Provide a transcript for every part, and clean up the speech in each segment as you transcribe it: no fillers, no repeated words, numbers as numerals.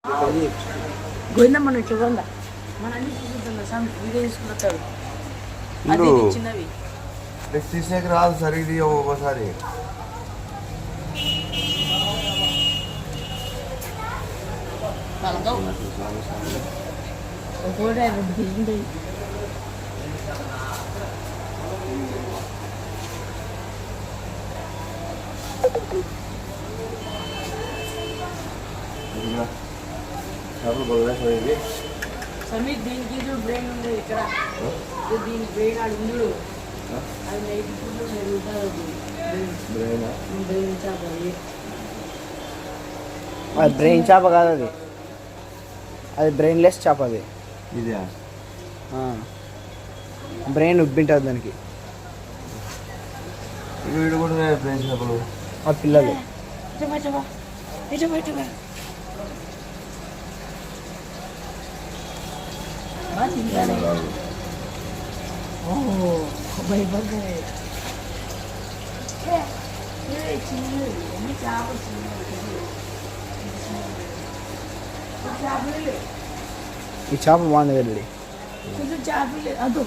గోవిందా మనం చూడండి మన అన్ని చూసుకుంటాం వీడియో తీసుకుంటాడు అది చిన్నవి తీసేకి రాదు సరిగ్గా ఒకసారి సమీర్ దీనికి బ్రెయిన్ ఉండేది ఇక్కడ దీని బ్రెయిన్ ఆడు ఉండు అది నైట్ బ్రెయిన్ చేప అది బ్రెయిన్ చేప కాదు అది అది బ్రెయిన్లెస్ చేప అది ఇదే బ్రెయిన్ ఉబ్బింటుంది దానికి వీడు కూడా బ్రెయిన్ చేపలు ఆ పిల్లలు ఈ చేప బాగుంది వెళ్ళి కొంచెం చేపలు అదో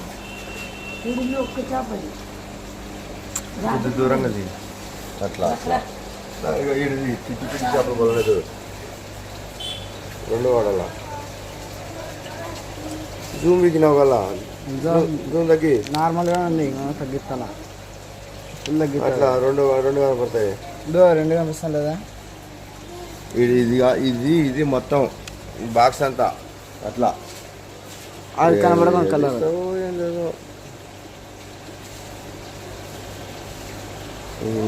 ఒక్క చేపది దూరంగా అట్లా అట్లా చిట్టి చిట్టి చేపలు కొనలేదు రెండు వాడాల జూమ్ వీకినావు కదా జూమ్ తగ్గి నార్మల్గా ఉంది తగ్గిస్తాను ఫుల్ తగ్గిస్తా అట్లా రెండు కనపడతాయి రెండు కనిపిస్తాను లేదా ఇది ఇది ఇది ఇది మొత్తం బాక్స్ అంతా అట్లా అది కనబడదు కలర్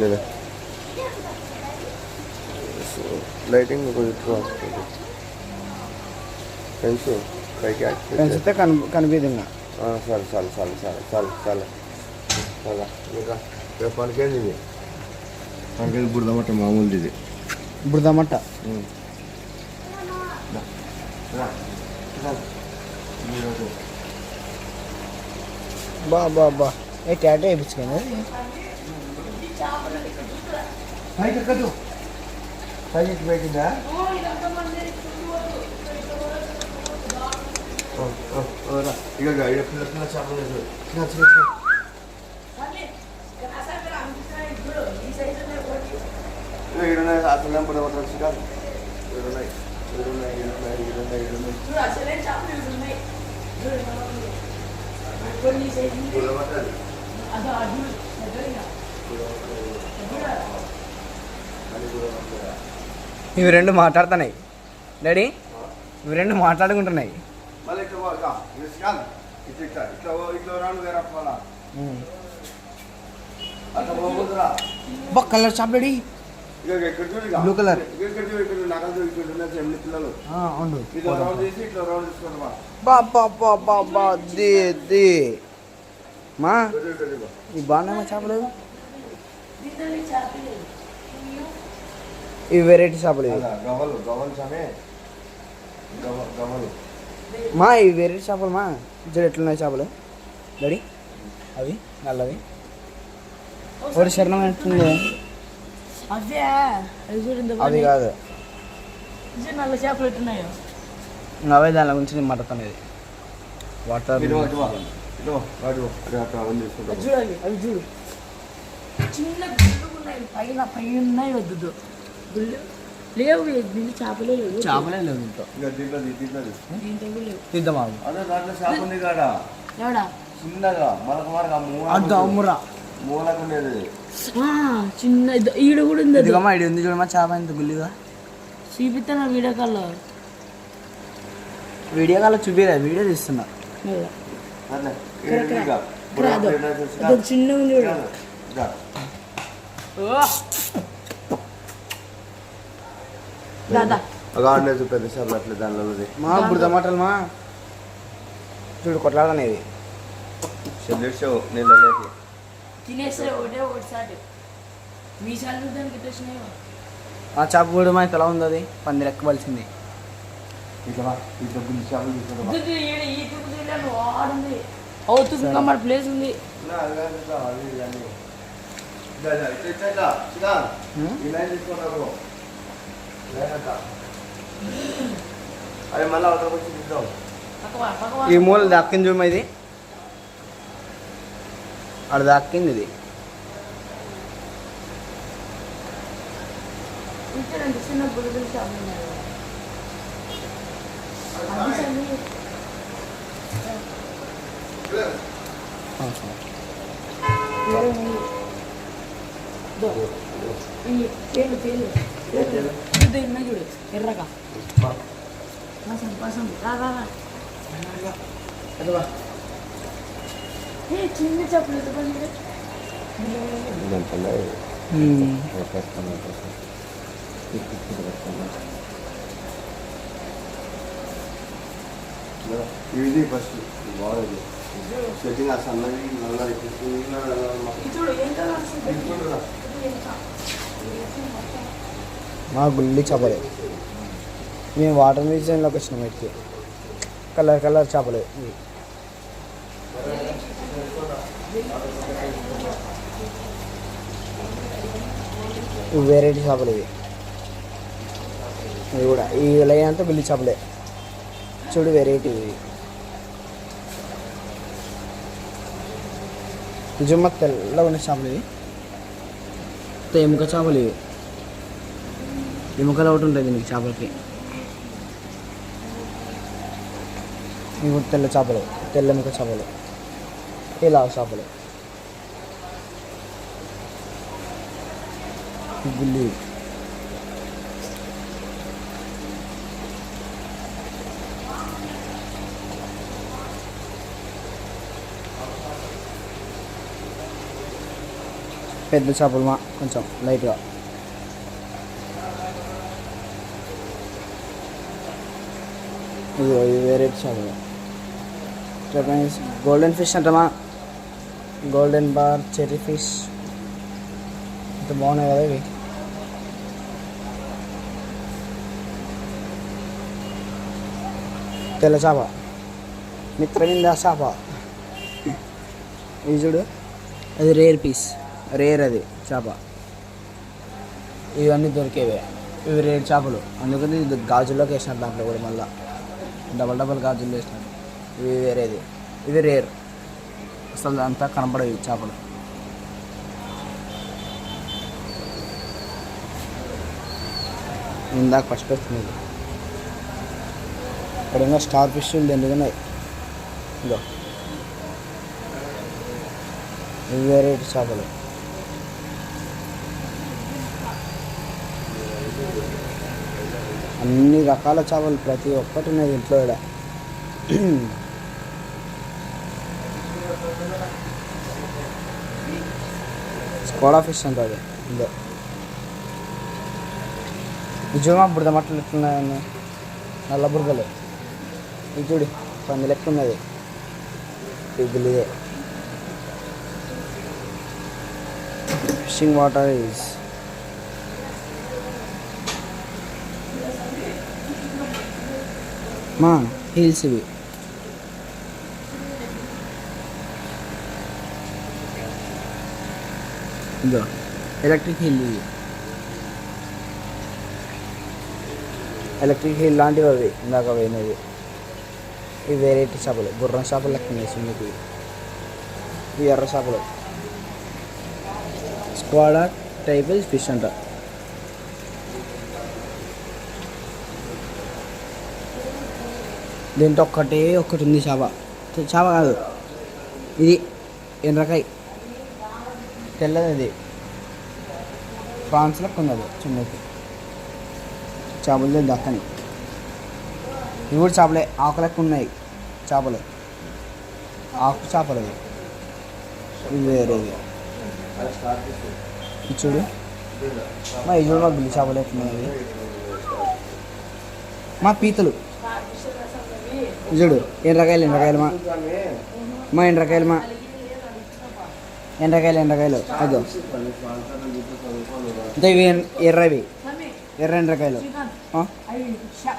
లేదా లైటింగ్ కొంచెం పెంచు పైకి పెంచితే కనిపించదు ఇంకా చాలు చాలు చాలు చాలు చాలు చాలు చాలా ఇంకా రేపు పనికేంది ఇది పనికేది బుడదమట్ట మామూలుది ఇది బుడదమట్ట బా బా బా ఏ ట్యాటో వేయించుకోండి పైకి ఎక్కదు పైకి పెట్టిందా ఇక పిల్ల చేపలు ఇడున్నాయి అసలు పడవచ్చు ఇడున్నాయి ఇడున్నాయి ఇడున్నాయి ఇడున్నాయి ఇడున్నాయి ఇవి రెండు మాట్లాడుతున్నాయి డాడీ ఇవి రెండు మాట్లాడుకుంటున్నాయి మళ్ళీ ఇట్లా ఇట్లా రాను వేరే అట్లా పోతుందిరా బా కలర్ చాప్ డాడీ బ్లూ కలర్ పిల్లలు అవును ఇట్లా రౌండ్ చేసి ఇట్లా రౌండ్ తీసుకోండి బా బా బా బా బా ది మా ఈ బాగున్నాయా చేపలు ఇవి వెరైటీ చేపలు ఇవి గవలు గవలు సమే గవలు మా ఇవి వెరైటీ చేపలు మా చూడు ఎట్లున్నాయి చేపలు డాడీ అవి నల్లవి ఒకటి శరణం ఎట్లుంది అవి కాదు నల్ల చేపలు ఎట్టున్నాయో అవే దాని గురించి నేను మాట్లాడుతాను వాటర్ చూడాలి అవి చూడు చిన్న గుళ్ళు ఉన్నాయి పైన పైన ఉన్నాయి వద్దు గుళ్ళు లేవు దీంట్లో చేపలే లేవు చేపలే లేవు దీంట్లో లేవు తీద్దామా అదే దాంట్లో చేప ఉంది కాడా ఎవడా చిన్నగా అద్దు అమ్మురా మూలకు ఉండేది చిన్న ఈడ కూడా ఉంది ఇదిగమ్మా ఇది ఉంది చూడమ్మా చేప ఇంత గుల్లిగా చూపిస్తాను వీడియో కాల్లో చూపిరా వీడియో తీస్తున్నా చిన్న ఉంది పెద్ద చేపలు అట్లా దానిలో మా ఇప్పుడు టమాటాలు మా చూడు కొట్లాడనేది నీళ్ళకి తినేస్తే ఒకటే ఒకటిసారి మీ సార్లు దానికి వచ్చినాయో ఆ చేప కూడా మా ఎలా ఉంది అది పంది లెక్క పలిసింది ఇట్లా గుంజి చేపలు తీసుకుంటాం అవుతుంది మరి ప్లేస్ ఉంది అదే మళ్ళీ అవతలకి వచ్చి తీద్దాం. పక్కవా పక్కవా ఈ మూల దాక్కింది చూమ ఇది అక్కడ దాక్కింది ఇది ఇంకేనండి చిన్న బుల్బుల్ షాప్ ఉన్నాయి అది సరే వేరే ఉన్నాయి. దో. ఈ తేలు తేలు ఇది ఉన్నాయి చూడు ఎర్రగా పాసం పాసం రా రా రా ఏ చిన్న చెప్పులు ఎత్తుకోండి ఇదంతా ఇది ఫస్ట్ బాగుంది సెట్టింగ్ ఆ సన్నది నల్లది చూడు ఎంత మా గుల్లి చేపలే మేము వాటర్ మ్యూజియంలోకి వచ్చినాం ఇటుకి కలర్ కలర్ చేపలే ఇవి ఇవి వెరైటీ చేపలు ఇవి కూడా ఈ లైన్ అంతా గుల్లి చేపలే చూడు వెరైటీ ఇవి నిజంగా తెల్లగా ఉన్న చేపలు ఇవి ఎముక చేపలు ఇవి ఎముకలు ఒకటి ఉంటుంది మీకు చేపలకి ఇవి తెల్ల చేపలు తెల్ల ఎముక చేపలు ఇలా చేపలు గుల్లి పెద్ద చేపలు మా కొంచెం లైట్గా ఇది వేరే చేపలు గోల్డెన్ ఫిష్ అంటామా గోల్డెన్ బార్ చెర్రీ ఫిష్ ఇంత బాగున్నాయి కదా ఇవి తెల్ల చేప మిత్రవింద చేప ఇది చూడు అది రేర్ పీస్ రేర్ అది చేప ఇవన్నీ దొరికేవే ఇవి రేర్ చేపలు అందుకని ఇది గాజుల్లోకి వేసినారు దాంట్లో కూడా మళ్ళీ డబల్ డబల్ గాజుల్లో వేసినారు ఇవి వేరేది ఇవి రేర్ అసలు అంతా కనపడవు చేపలు ఇందాక ఫస్ట్ వచ్చింది ఇక్కడ ఇంకా స్టార్ ఫిష్ ఎందుకున్నాయి ఇదో ఇవి వెరైటీ చేపలు అన్ని రకాల చేపలు ప్రతి ఒక్కటి ఉన్నది ఇంట్లో ఇక్కడ స్కోడా ఫిష్ అంటుంది ఇందో నిజమా బురద మట్టలు ఎట్లున్నాయని నల్ల బురదలు ఇది చూడు పంది లెక్క ఉన్నది ఇదే ఫిషింగ్ వాటర్ ఈజ్ మా హీల్స్ ఇవి ఇదో ఎలక్ట్రిక్ హీల్ ఇవి ఎలక్ట్రిక్ హీల్ లాంటివి అవి ఇందాక పోయినవి ఇవి వెరైటీ చేపలు గుర్రం చేపలు లెక్క ఉన్నాయి సున్నికి ఇవి ఎర్ర చేపలు స్క్వాడా టైప్ ఫిష్ అంట దీంట్లో ఒక్కటి ఉంది చేప కాదు ఇది ఎండ్రకాయ తెల్లది అది ఫ్రాన్స్ లెక్క ఉంది అది చిన్నది చేపలు దక్కని ఇవి కూడా చేపలే ఆకు లెక్క ఉన్నాయి చేపలు ఆకు చేపలు అవి ఇవి వేరేది ఇది చూడు మా ఇది చూడు మా బిల్లి చేపలు ఎట్లున్నాయి మా పీతలు చూడు ఎండ్రకాయలు మా ఎండ్రకాయలు అదో ఇంకా ఇవి ఎర్రవి ఎర్ర ఎండ్రకాయలు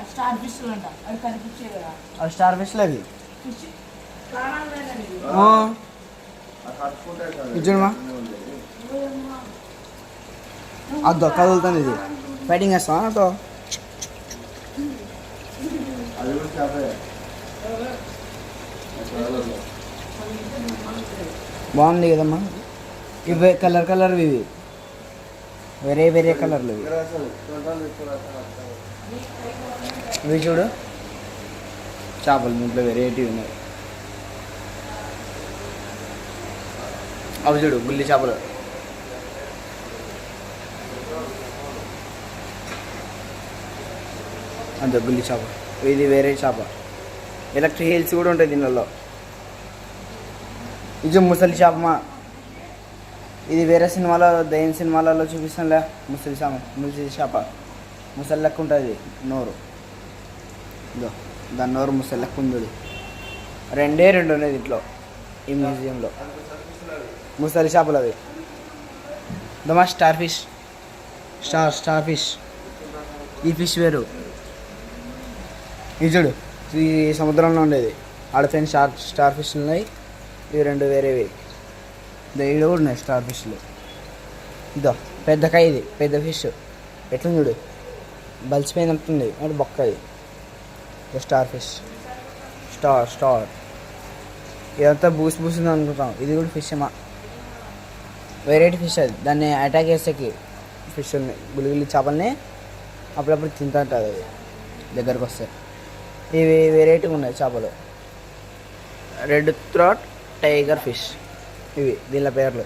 స్టార్ ఫిష్ అంట అవి కనిపించే కదా అవి స్టార్ ఫిష్లు అవి ఫిష్ ప్రాణాలు లేదండి ఇది చూడమా అదో కదులుతుంది ఇది ఫైటింగ్ చేస్తావా నాతో అది కూడా చేపే. బాగుంది కదమ్మా. ఇవి కలర్ కలర్ ఇవి వేరే వేరే కలర్లు ఇవి. ఇవి చూడు చేపలు దీంట్లో వెరైటీ ఉన్నాయి. అవి చూడు బుల్లి చేపలు. అంతే బుల్లి చేప. ఇది వేరే చేప. ఎలక్ట్రిక్ హీల్స్ కూడా ఉంటాయి దీనిలో. ఇది ముసలి చేపమా. ఇది వేరే సినిమాలో దయ్యం సినిమాలలో చూపిస్తానులే. ముసలి చేప ముసలి లెక్క ఉంటుంది నోరు. ఇదో దాని నోరు ముసలి లెక్క ఉంది. రెండు ఉన్నాయి దీంట్లో ఈ మ్యూజియంలో. ముసలి చేపలు అవి. దమా స్టార్ ఫిష్. Star fish. ఈ ఫిష్ వేరు. ఇది చూడు ఈ సముద్రంలో ఉండేది. ఆడ ఫ్రెండ్స్ స్టార్ ఫిష్లు ఉన్నాయి. ఇవి రెండు వేరేవి. ఇవి కూడా ఉన్నాయి స్టార్ ఫిష్లు. ఇదో పెద్ద కాయ. ఇది పెద్ద ఫిష్ ఎట్లుంది చూడు. బలిసిపోయినట్టుంది అంటే బొక్క. ఇది స్టార్ ఫిష్. స్టార్ ఇదంతా బూసింది అనుకుంటాం. ఇది కూడా ఫిష్ మా వెరైటీ ఫిష్. అది దాన్ని అటాక్ చేసేకి ఫిష్ ఉన్నాయి. గులిగులి చేపల్ని అప్పుడప్పుడు తింటుంటుంది అది దగ్గరకు వస్తే. ఇవి వెరైటీగా ఉన్నాయి చేపలు. Red throat tiger fish. ఇవి దీని పేర్లు.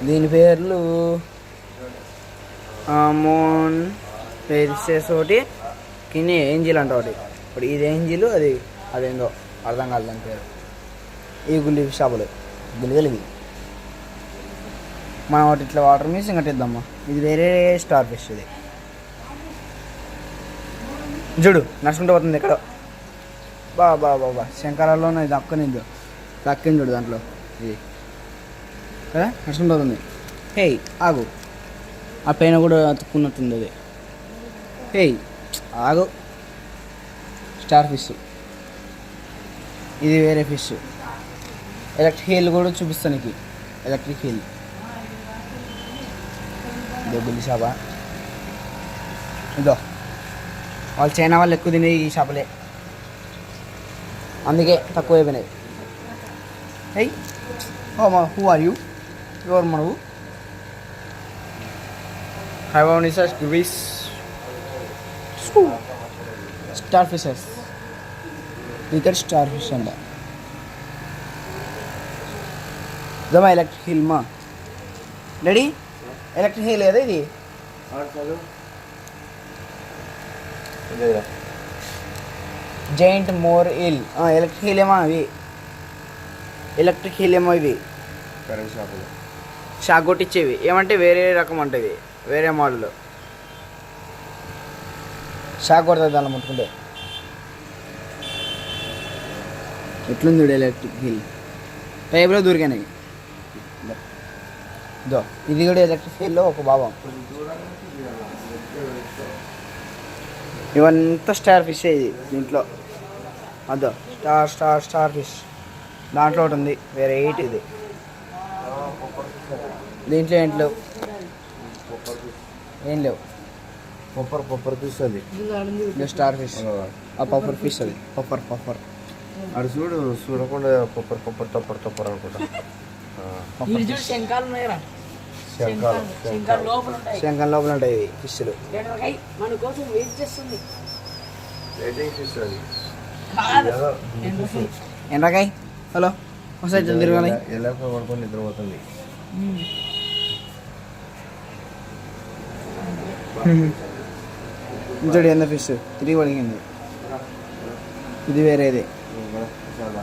దీని పేర్లు మోన్ ఫిషెస్ ఒకటి, కిని ఏంజిల్ అంట ఒకటి. ఇప్పుడు ఇది ఏంజిల్, అదేందో అర్థం కాదు దాని పేరు. ఈ గుల్లి చేపలు గులిగలివి. మనం ఒకటి ఇట్లా వాటర్ మీస్ ఇంకటిద్దామా. ఇది వేరే స్టార్ ఫిష్. ఇది చూడు నడుచుకుంటూ పోతుంది ఇక్కడ. బాబా శంకరాల్లోనే ఇది దక్కింది చూడు దాంట్లో. ఇది కదా నడుచుకుంటూ పోతుంది. హే ఆగు. ఆ పైన కూడా అతుక్కున్నట్టుంది అది. హే ఆగు. Star fish. ఇది వేరే ఫిష్. ఎలక్ట్రిక్ హీల్ కూడా చూపిస్తాను నీకు. ఎలక్ట్రిక్ హీల్ ఇదో బుల్లి చేప. ఇదో వాళ్ళు చైనా వాళ్ళు ఎక్కువ తినేది ఈ చేపలే, అందుకే తక్కువ అయిపోయినాయి. Hi who are you? ఎవరు మనవు? హైవానిసస్ గ్రీస్ స్టార్ ఫిషెస్. ఇక్కడ స్టార్ ఫిష్ అంట. జమా ఎలక్ట్రిక్ హీల్ మా డాడీ. ఎలక్ట్రిక్ హీల్ కదా ఇది. Giant moray eel. Electric eel ఏమో అవి. ఎలక్ట్రిక్ హీల్ ఏమో ఇవి కరెంట్ షాపులు షాక్ కొట్టించేవి. ఏమంటే వేరే రకం అంటవి, వేరే మోడల్. షాక్ కొడుతుంది దాన్ని ముట్టుకుంటే. ఎట్లుంది చూడు ఎలక్ట్రిక్ హీల్. పైపులో దూరికాయి. దో ఇది కూడా ఎలక్ట్రిక్ హీల్లో ఒక భాగం. ఇవంతా స్టార్ ఫిష్ ఇది దీంట్లో. అదో స్టార్ ఫిష్. దాంట్లో ఒకటి ఉంది వేరే ఎయిట్. ఇది దీంట్లో ఏంటి లేవు, ఏం లేవు. పప్పర్ ఫిష్ అది. Star fish. ఆ పప్పర్ ఫిష్ అది. పప్పర్ అది చూడకుండా పప్పర్ అనుకుంటా. శంఖం లోపల ఉంటాయి ఫిష్లు. మన కోసం వెయిట్ చేస్తుంది. ఫిష్ అది. ఎండ్రకాయ. హలో ఒకసారి తిరగాలి. ఎలా పడుకొని నిద్రపోతుంది. ఇంకోటి ఎంత ఫిష్ తిరిగి పడిగింది. ఇది వేరేది. చాలా